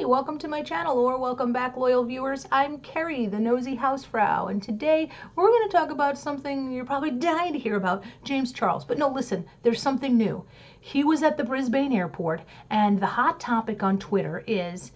Hi, welcome to my channel, or welcome back, loyal viewers. I'm Kerry, the nosy housefrau, and today we're going to talk about something you're probably dying to hear about, James Charles. But no, listen, there's something new. He was at the Brisbane airport, and the hot topic on Twitter is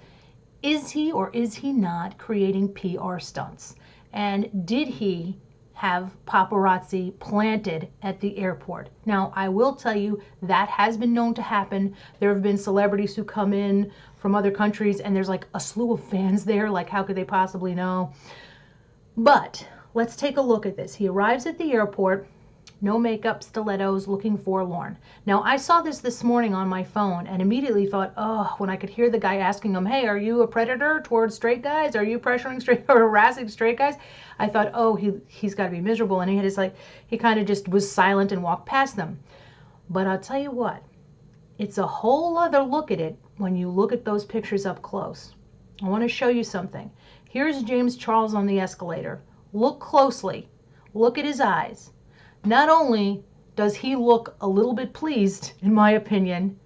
he or is he not creating PR stunts? And did he have paparazzi planted at the airport? Now, I will tell you that has been known to happen. There have been celebrities who come in from other countries and there's like a slew of fans there. Like, how could they possibly know? But let's take a look at this. He arrives at the airport, no makeup, stilettos, looking forlorn. Now, I saw this morning on my phone and immediately thought, oh, when I could hear the guy asking him, hey, are you a predator towards straight guys? Are you pressuring straight or harassing straight guys? I thought, oh, he's got to be miserable. And he kind of just was silent and walked past them. But I'll tell you what, it's a whole other look at it when you look at those pictures up close. I want to show you something. Here's James Charles on the escalator. Look closely. Look at his eyes. Not only does he look a little bit pleased, in my opinion,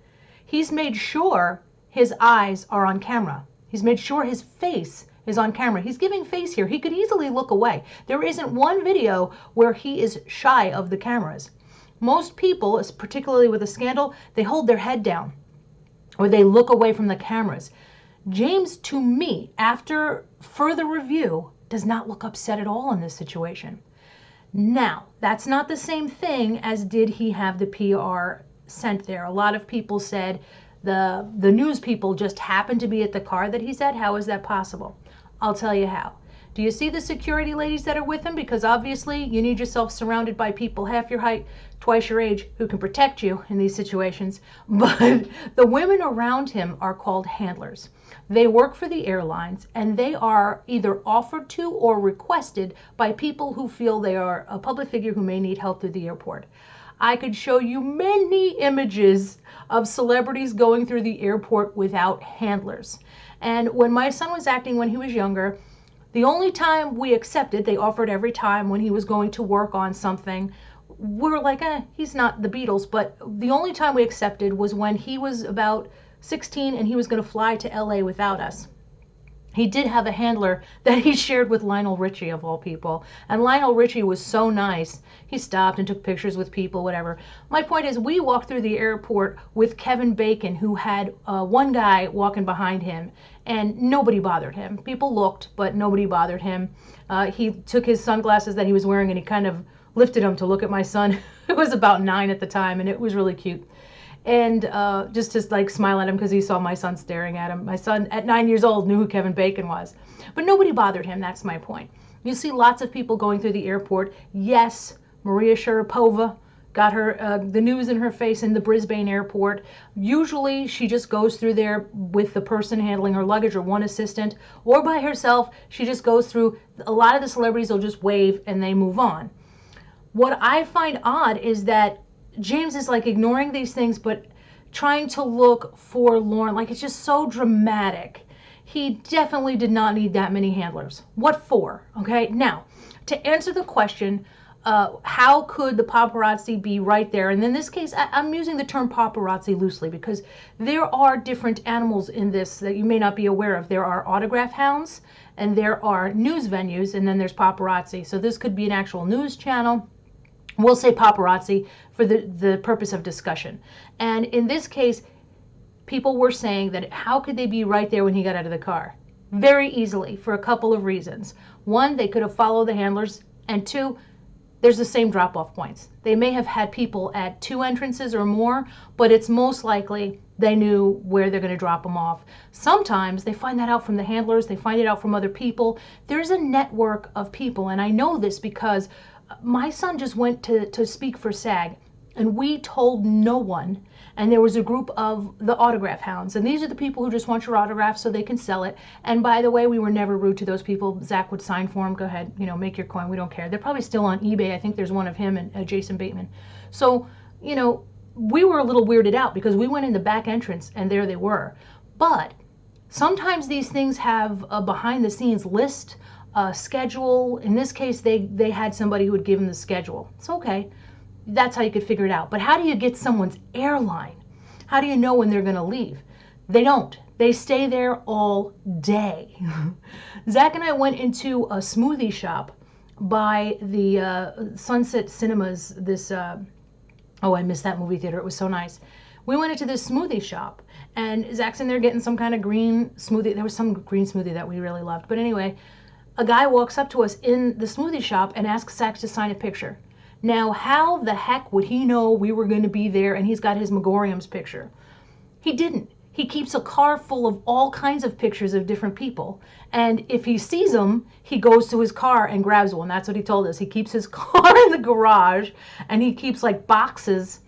he's made sure his eyes are on camera. He's made sure his face is on camera. He's giving face here. He could easily look away. There isn't one video where he is shy of the cameras. Most people, particularly with a scandal, they hold their head down or they look away from the cameras. James, to me, after further review, does not look upset at all in this situation. Now, that's not the same thing as did he have the PR sent there. A lot of people said the news people just happened to be at the car that he's at. How is that possible? I'll tell you how. Do you see the security ladies that are with him? Because obviously you need yourself surrounded by people half your height, twice your age, who can protect you in these situations. But the women around him are called handlers. They work for the airlines, and they are either offered to or requested by people who feel they are a public figure who may need help through the airport. I could show you many images of celebrities going through the airport without handlers. And when my son was acting when he was younger, the only time we accepted, they offered every time when he was going to work on something, we were like, he's not the Beatles, but the only time we accepted was when he was about 16 and he was going to fly to LA without us. He did have a handler that he shared with Lionel Richie, of all people. And Lionel Richie was so nice. He stopped and took pictures with people, whatever. My point is, we walked through the airport with Kevin Bacon, who had one guy walking behind him, and nobody bothered him. People looked, but nobody bothered him. He took his sunglasses that he was wearing and he kind of lifted them to look at my son, who was about 9 at the time, and it was really cute. And just to like smile at him because he saw my son staring at him. My son at 9 years old knew who Kevin Bacon was. But nobody bothered him, that's my point. You see lots of people going through the airport. Yes, Maria Sharapova got her the news in her face in the Brisbane airport. Usually she just goes through there with the person handling her luggage or one assistant, or by herself. She just goes through. A lot of the celebrities will just wave and they move on. What I find odd is that James is like ignoring these things, but trying to look forlorn. Like, it's just so dramatic. He definitely did not need that many handlers. What for? Okay, now, to answer the question, how could the paparazzi be right there? And in this case, I'm using the term paparazzi loosely because there are different animals in this that you may not be aware of. There are autograph hounds, and there are news venues, and then there's paparazzi. So this could be an actual news channel. We'll say paparazzi for the purpose of discussion. And in this case, people were saying that how could they be right there when he got out of the car? Very easily, for a couple of reasons. One, they could have followed the handlers, and two, there's the same drop-off points. They may have had people at 2 entrances or more, but it's most likely they knew where they're going to drop them off. Sometimes they find that out from the handlers, they find it out from other people. There's a network of people, and I know this because my son just went to speak for SAG, and we told no one. And there was a group of the autograph hounds, and these are the people who just want your autograph so they can sell it. And by the way, we were never rude to those people. Zach would sign for them. Go ahead, make your coin. We don't care. They're probably still on eBay. I think there's one of him and Jason Bateman. So, we were a little weirded out because we went in the back entrance and there they were. But sometimes these things have a behind the scenes list, schedule. In this case, they had somebody who would give them the schedule. It's okay. That's how you could figure it out. But how do you get someone's airline? How do you know when they're going to leave? They don't. They stay there all day. Zach and I went into a smoothie shop by the Sunset Cinemas. Oh, I missed that movie theater. It was so nice. We went into this smoothie shop, and Zach's in there getting some kind of green smoothie. There was some green smoothie that we really loved. But anyway, a guy walks up to us in the smoothie shop and asks Zach to sign a picture. Now, how the heck would he know we were going to be there and he's got his Megorium's picture? He didn't. He keeps a car full of all kinds of pictures of different people. And if he sees them, he goes to his car and grabs one. That's what he told us. He keeps his car in the garage, and he keeps like boxes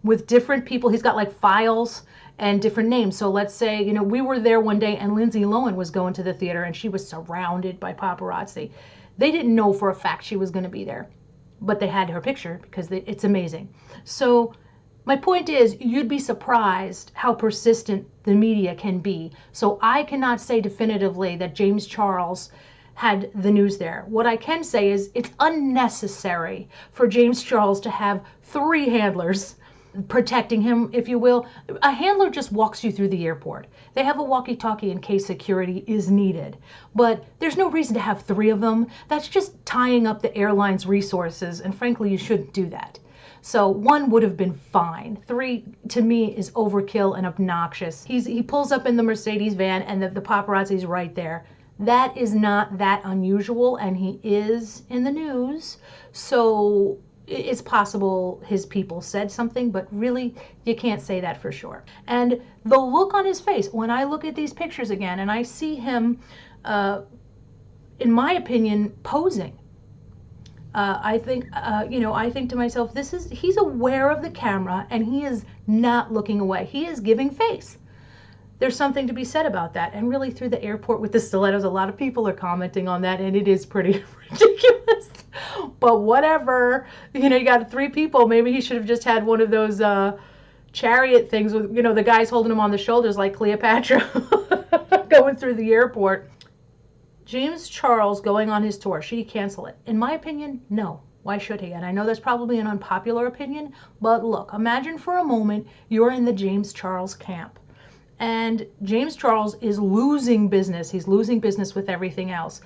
with different people. He's got like files and different names. So let's say, we were there one day and Lindsay Lohan was going to the theater and she was surrounded by paparazzi. They didn't know for a fact she was going to be there, but they had her picture because it's amazing. So my point is, you'd be surprised how persistent the media can be. So I cannot say definitively that James Charles had the news there. What I can say is it's unnecessary for James Charles to have 3 handlers protecting him, if you will. A handler just walks you through the airport. They have a walkie-talkie in case security is needed. But there's no reason to have 3 of them. That's just tying up the airline's resources, and frankly, you shouldn't do that. So 1 would have been fine. 3, to me, is overkill and obnoxious. He pulls up in the Mercedes van and the paparazzi's right there. That is not that unusual, and he is in the news. So it's possible his people said something, but really, you can't say that for sure. And the look on his face, when I look at these pictures again and I see him, in my opinion, posing, I think to myself, he's aware of the camera and he is not looking away. He is giving face. There's something to be said about that. And really, through the airport with the stilettos, a lot of people are commenting on that, and it is pretty ridiculous. But whatever, you got 3 people. Maybe he should have just had one of those chariot things with, the guys holding him on the shoulders like Cleopatra going through the airport. James Charles going on his tour, should he cancel it? In my opinion, no. Why should he? And I know that's probably an unpopular opinion, but look, imagine for a moment you're in the James Charles camp. And James Charles is losing business. He's losing business with everything else.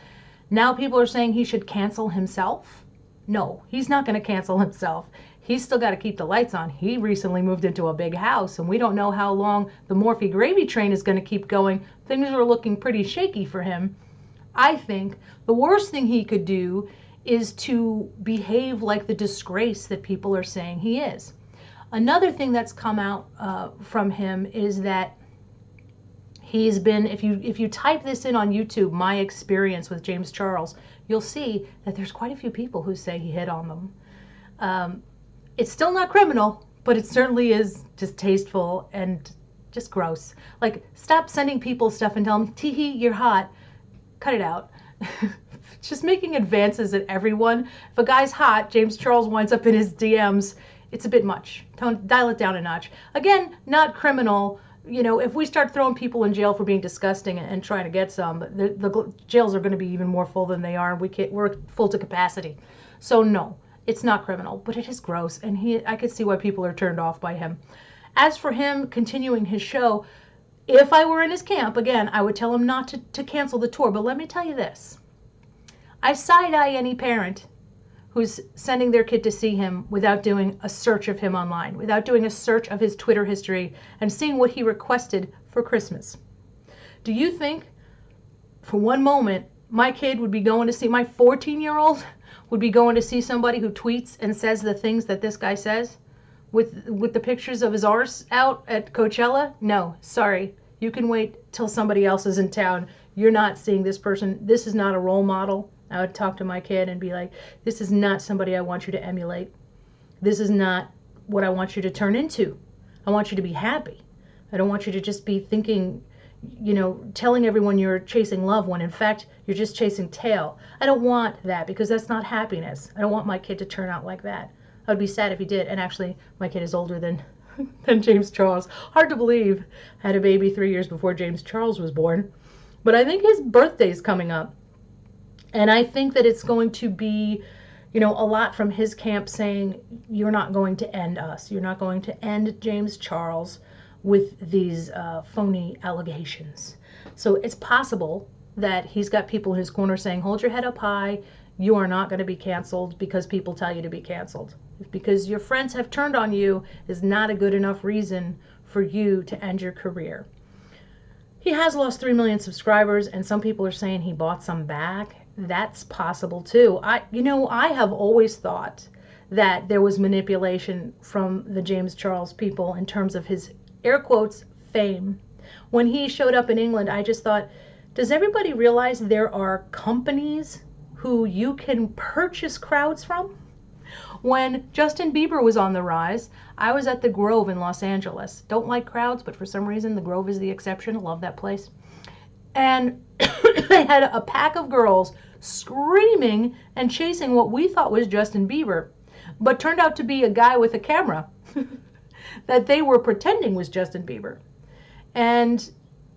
Now people are saying he should cancel himself. No, he's not going to cancel himself. He's still got to keep the lights on. He recently moved into a big house, and we don't know how long the Morphe gravy train is going to keep going. Things are looking pretty shaky for him. I think the worst thing he could do is to behave like the disgrace that people are saying he is. Another thing that's come out from him is that he's been, if you type this in on YouTube, my experience with James Charles, you'll see that there's quite a few people who say he hit on them. It's still not criminal, but it certainly is distasteful and just gross. Like, stop sending people stuff and tell them, tee-hee, you're hot. Cut it out. Just making advances at everyone. If a guy's hot, James Charles winds up in his DMs, it's a bit much. Dial it down a notch. Again, not criminal. If we start throwing people in jail for being disgusting and trying to get some, the jails are going to be even more full than they are. We're full to capacity. So no, it's not criminal, but it is gross, and I could see why people are turned off by him. As for him continuing his show, if I were in his camp, again, I would tell him not to cancel the tour. But let me tell you this. I side-eye any parent who's sending their kid to see him without doing a search of him online, without doing a search of his Twitter history and seeing what he requested for Christmas. Do you think, for one moment, my kid would be going to see, my 14-year-old would be going to see somebody who tweets and says the things that this guy says? With the pictures of his arse out at Coachella? No, sorry. You can wait till somebody else is in town. You're not seeing this person. This is not a role model. I would talk to my kid and be like, this is not somebody I want you to emulate. This is not what I want you to turn into. I want you to be happy. I don't want you to just be thinking, telling everyone you're chasing love when in fact you're just chasing tail. I don't want that, because that's not happiness. I don't want my kid to turn out like that. I would be sad if he did. And actually, my kid is older than James Charles. Hard to believe. I had a baby 3 years before James Charles was born. But I think his birthday's coming up. And I think that it's going to be, a lot from his camp saying, you're not going to end us. You're not going to end James Charles. with these phony allegations. So it's possible that he's got people in his corner saying, hold your head up high, you are not going to be canceled because people tell you to be canceled. Because your friends have turned on you is not a good enough reason for you to end your career. He has lost 3 million subscribers, and some people are saying he bought some back. That's possible too. I have always thought that there was manipulation from the James Charles people in terms of his, air quotes, fame. When he showed up in England, I just thought, does everybody realize there are companies who you can purchase crowds from? When Justin Bieber was on the rise, I was at the Grove in Los Angeles. Don't like crowds, but for some reason the Grove is the exception. I love that place. And they had a pack of girls screaming and chasing what we thought was Justin Bieber, but turned out to be a guy with a camera that they were pretending was Justin Bieber. And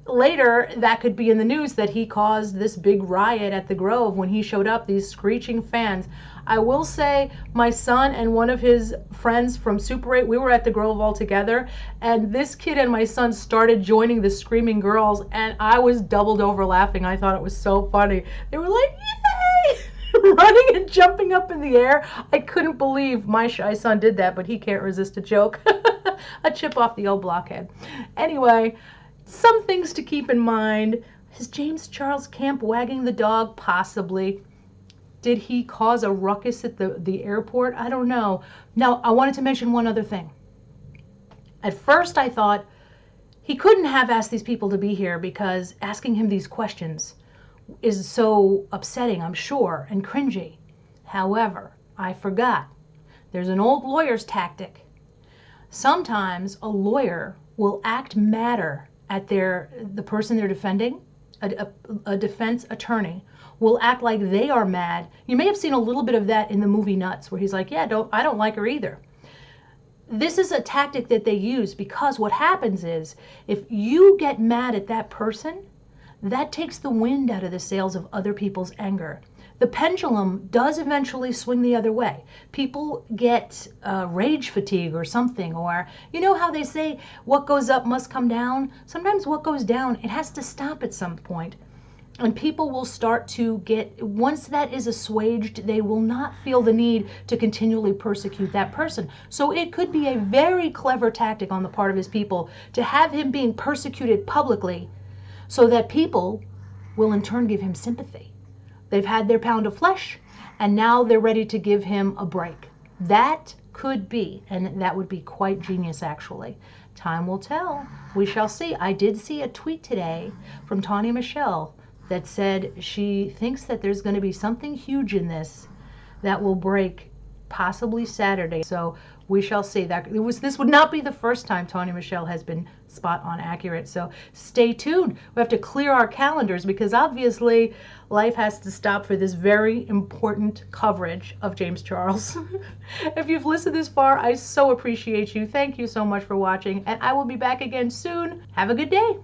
later, that could be in the news that he caused this big riot at the Grove when he showed up, these screeching fans. I will say my son and one of his friends from Super 8, we were at the Grove all together, and this kid and my son started joining the screaming girls, and I was doubled over laughing. I thought it was so funny. They were like, yay! Running and jumping up in the air. I couldn't believe my shy son did that, but he can't resist a joke. A chip off the old blockhead. Anyway, some things to keep in mind. Is James Charles Camp wagging the dog? Possibly. Did he cause a ruckus at the airport? I don't know. Now, I wanted to mention one other thing. At first, I thought he couldn't have asked these people to be here because asking him these questions is so upsetting, I'm sure, and cringy. However, I forgot. There's an old lawyer's tactic. Sometimes a lawyer will act madder at the person they're defending. A defense attorney will act like they are mad. You may have seen a little bit of that in the movie Nuts, where he's like, yeah, I don't like her either. This is a tactic that they use because what happens is if you get mad at that person, that takes the wind out of the sails of other people's anger. The pendulum does eventually swing the other way. People get rage fatigue or something, or you know how they say what goes up must come down? Sometimes what goes down, it has to stop at some point. And people will start to get, once that is assuaged, they will not feel the need to continually persecute that person. So it could be a very clever tactic on the part of his people to have him being persecuted publicly so that people will in turn give him sympathy. They've had their pound of flesh, and now they're ready to give him a break. That could be, and that would be quite genius, actually. Time will tell. We shall see. I did see a tweet today from Tawny Michelle that said she thinks that there's going to be something huge in this that will break possibly Saturday. So we shall see. This would not be the first time Tawny Michelle has been spot on accurate. So stay tuned. We have to clear our calendars because obviously life has to stop for this very important coverage of James Charles. If you've listened this far, I so appreciate you. Thank you so much for watching, and I will be back again soon. Have a good day.